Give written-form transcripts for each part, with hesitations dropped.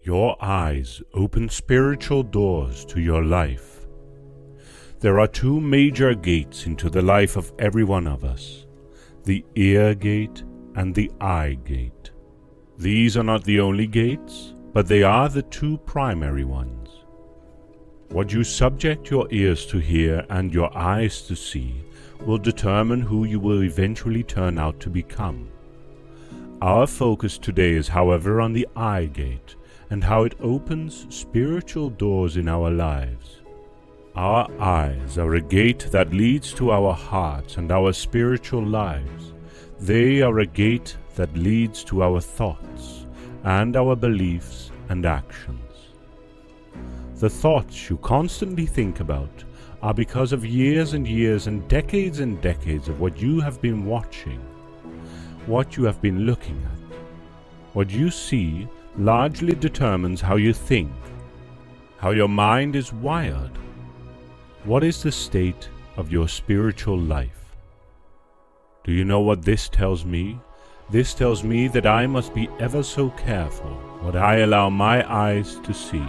Your eyes open spiritual doors to your life. There are two major gates into the life of every one of us, the ear gate and the eye gate. These are not the only gates, but they are the two primary ones. What you subject your ears to hear and your eyes to see will determine who you will eventually turn out to become. Our focus today is, however, on the eye gate and how it opens spiritual doors in our lives. Our eyes are a gate that leads to our hearts and our spiritual lives. They are a gate that leads to our thoughts and our beliefs and actions. The thoughts you constantly think about are because of years and years and decades of what you have been watching, what you have been looking at. What you see largely determines how you think, how your mind is wired. What is the state of your spiritual life? Do you know what this tells me? This tells me that I must be ever so careful what I allow my eyes to see.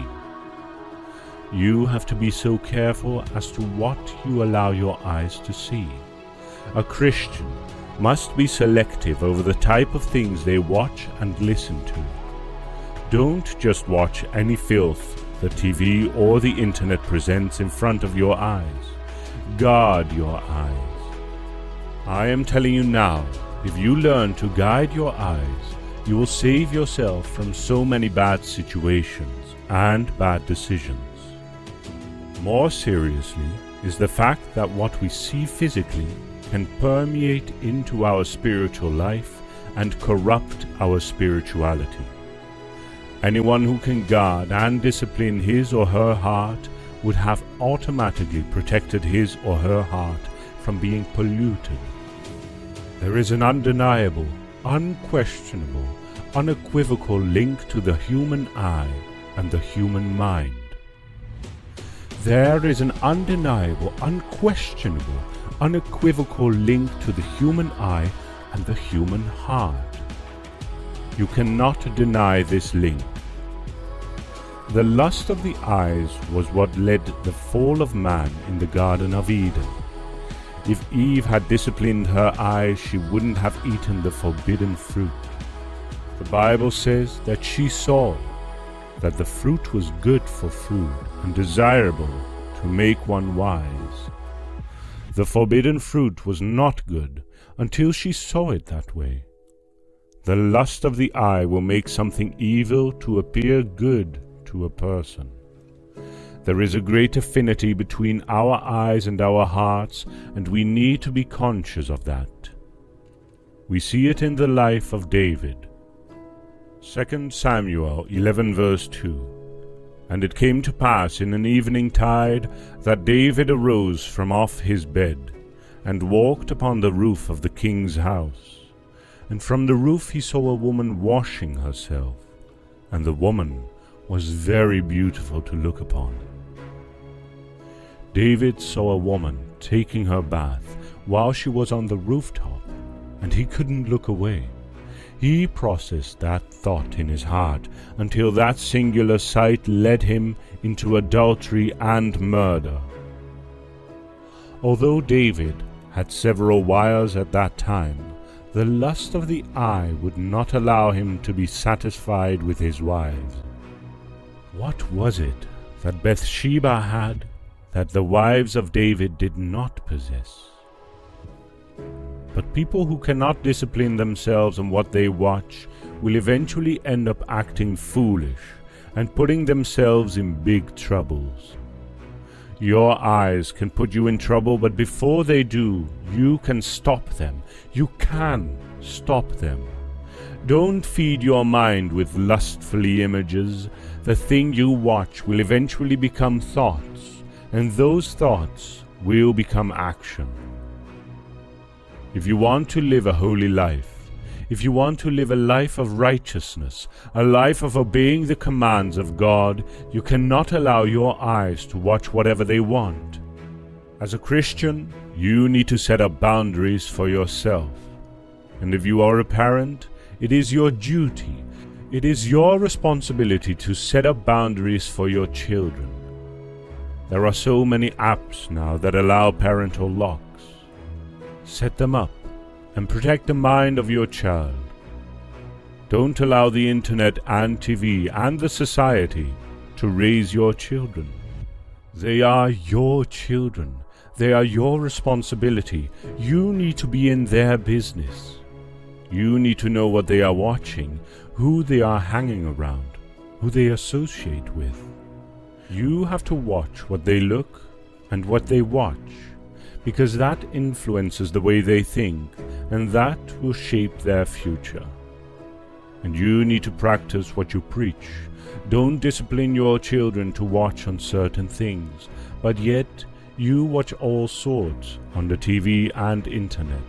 You have to be so careful as to what you allow your eyes to see. A Christian must be selective over the type of things they watch and listen to. Don't just watch any filth the TV or the internet presents in front of your eyes. Guard your eyes. I am telling you now, if you learn to guide your eyes, you will save yourself from so many bad situations and bad decisions. More seriously is the fact that what we see physically can permeate into our spiritual life and corrupt our spirituality. Anyone who can guard and discipline his or her heart would have automatically protected his or her heart from being polluted. There is an undeniable, unquestionable, unequivocal link to the human eye and the human mind. There is an undeniable, unquestionable, unequivocal link to the human eye and the human heart. You cannot deny this link. The lust of the eyes was what led the fall of man in the Garden of Eden. If Eve had disciplined her eyes, she wouldn't have eaten the forbidden fruit. The Bible says that she saw that the fruit was good for food and desirable to make one wise. The forbidden fruit was not good until she saw it that way. The lust of the eye will make something evil to appear good to a person. There is a great affinity between our eyes and our hearts, and we need to be conscious of that. We see it in the life of David. 2 Samuel 11 verse 2. And it came to pass in an evening tide that David arose from off his bed, and walked upon the roof of the king's house. And from the roof he saw a woman washing herself, and the woman was very beautiful to look upon. David saw a woman taking her bath while she was on the rooftop, and he couldn't look away. He processed that thought in his heart until that singular sight led him into adultery and murder. Although David had several wives at that time, the lust of the eye would not allow him to be satisfied with his wives. What was it that Bathsheba had that the wives of David did not possess? But people who cannot discipline themselves on what they watch will eventually end up acting foolish and putting themselves in big troubles. Your eyes can put you in trouble, but before they do, you can stop them. You can stop them. Don't feed your mind with lustfully images. The thing you watch will eventually become thoughts, and those thoughts will become action. If you want to live a holy life, if you want to live a life of righteousness, a life of obeying the commands of God, you cannot allow your eyes to watch whatever they want. As a Christian, you need to set up boundaries for yourself. And if you are a parent, it is your duty, It is your responsibility to set up boundaries for your children. There are so many apps now that allow parental locks. Set them up and protect the mind of your child. Don't allow the internet and TV and the society to raise your children. They are your children. They are your responsibility. You need to be in their business. You need to know what they are watching, who they are hanging around, who they associate with. You have to watch what they look and what they watch, because that influences the way they think, and that will shape their future. And you need to practice what you preach. Don't discipline your children to watch on certain things, but yet you watch all sorts on the TV and internet.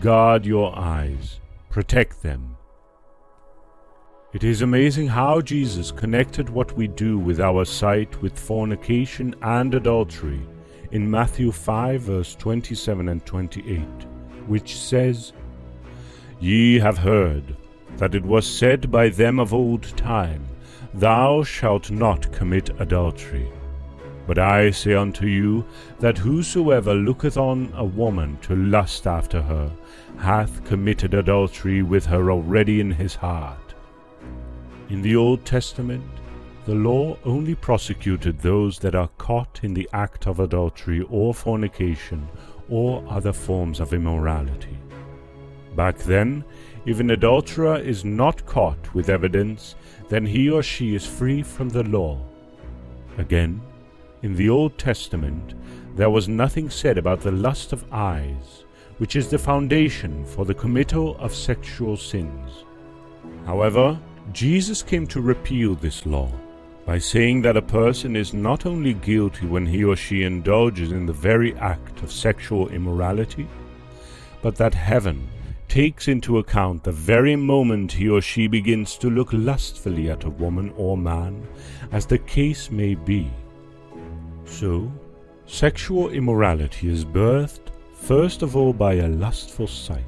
Guard your eyes. Protect them. It is amazing how Jesus connected what we do with our sight with fornication and adultery in Matthew 5 verse 27 and 28, which says, "Ye have heard that it was said by them of old time, Thou shalt not commit adultery. But I say unto you, that whosoever looketh on a woman to lust after her, hath committed adultery with her already in his heart." In the Old Testament, the law only prosecuted those that are caught in the act of adultery or fornication or other forms of immorality. Back then, if an adulterer is not caught with evidence, then he or she is free from the law. Again, in the Old Testament, there was nothing said about the lust of eyes, which is the foundation for the committal of sexual sins. However, Jesus came to repeal this law by saying that a person is not only guilty when he or she indulges in the very act of sexual immorality, but that heaven takes into account the very moment he or she begins to look lustfully at a woman or man, as the case may be. So, sexual immorality is birthed first of all by a lustful sight.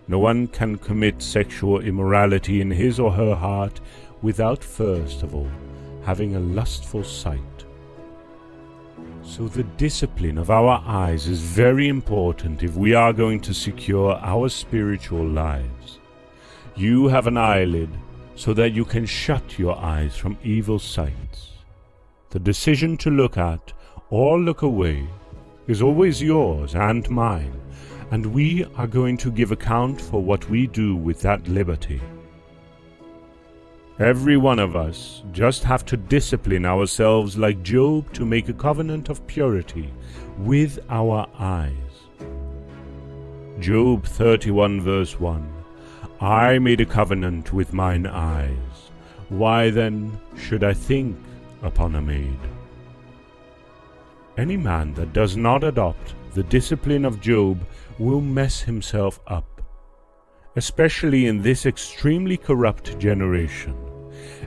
No one can commit sexual immorality in his or her heart without first of all having a lustful sight. So the discipline of our eyes is very important if we are going to secure our spiritual lives. You have an eyelid so that you can shut your eyes from evil sights. The decision to look at or look away is always yours and mine, and we are going to give account for what we do with that liberty. Every one of us just have to discipline ourselves like Job to make a covenant of purity with our eyes. Job 31 verse 1, "I made a covenant with mine eyes. Why then should I think upon a maid?" Any man that does not adopt the discipline of Job will mess himself up, especially in this extremely corrupt generation.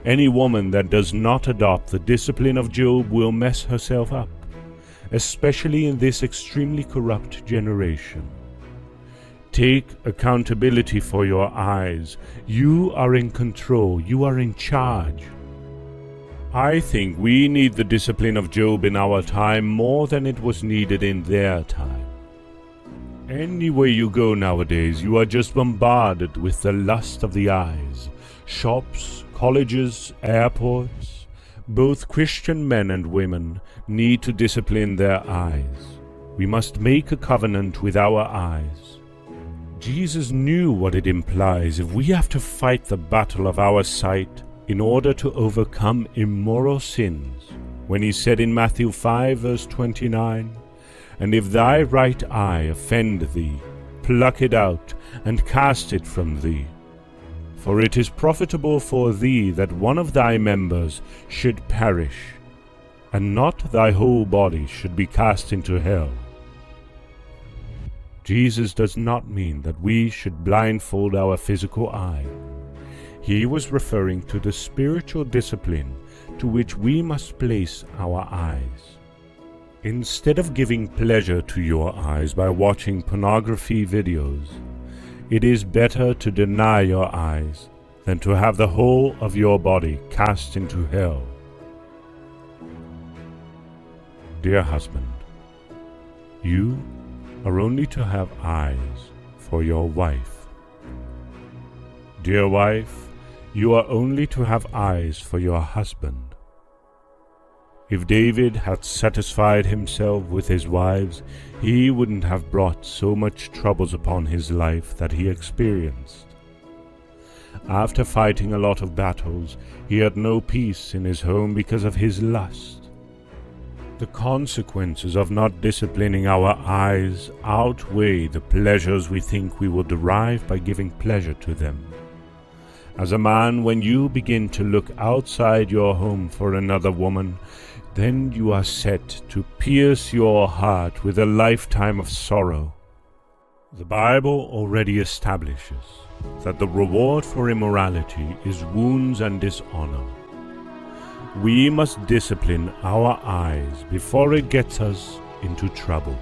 Any woman that does not adopt the discipline of Job will mess herself up, especially in this extremely corrupt generation. Take accountability for your eyes. You are in control. You are in charge. I think we need the discipline of Job in our time more than it was needed in their time. Anywhere you go nowadays, you are just bombarded with the lust of the eyes. Shops, colleges, airports. Both Christian men and women need to discipline their eyes. We must make a covenant with our eyes. Jesus knew what it implies if we have to fight the battle of our sight in order to overcome immoral sins, when he said in Matthew 5 verse 29, "And if thy right eye offend thee, pluck it out, and cast it from thee. For it is profitable for thee that one of thy members should perish, and not thy whole body should be cast into hell." Jesus does not mean that we should blindfold our physical eye. He was referring to the spiritual discipline to which we must place our eyes. Instead of giving pleasure to your eyes by watching pornography videos, it is better to deny your eyes than to have the whole of your body cast into hell. Dear husband, you are only to have eyes for your wife. Dear wife, you are only to have eyes for your husband. If David had satisfied himself with his wives, he wouldn't have brought so much troubles upon his life that he experienced. After fighting a lot of battles, he had no peace in his home because of his lust. The consequences of not disciplining our eyes outweigh the pleasures we think we will derive by giving pleasure to them. As a man, when you begin to look outside your home for another woman, then you are set to pierce your heart with a lifetime of sorrow. The Bible already establishes that the reward for immorality is wounds and dishonor. We must discipline our eyes before it gets us into trouble.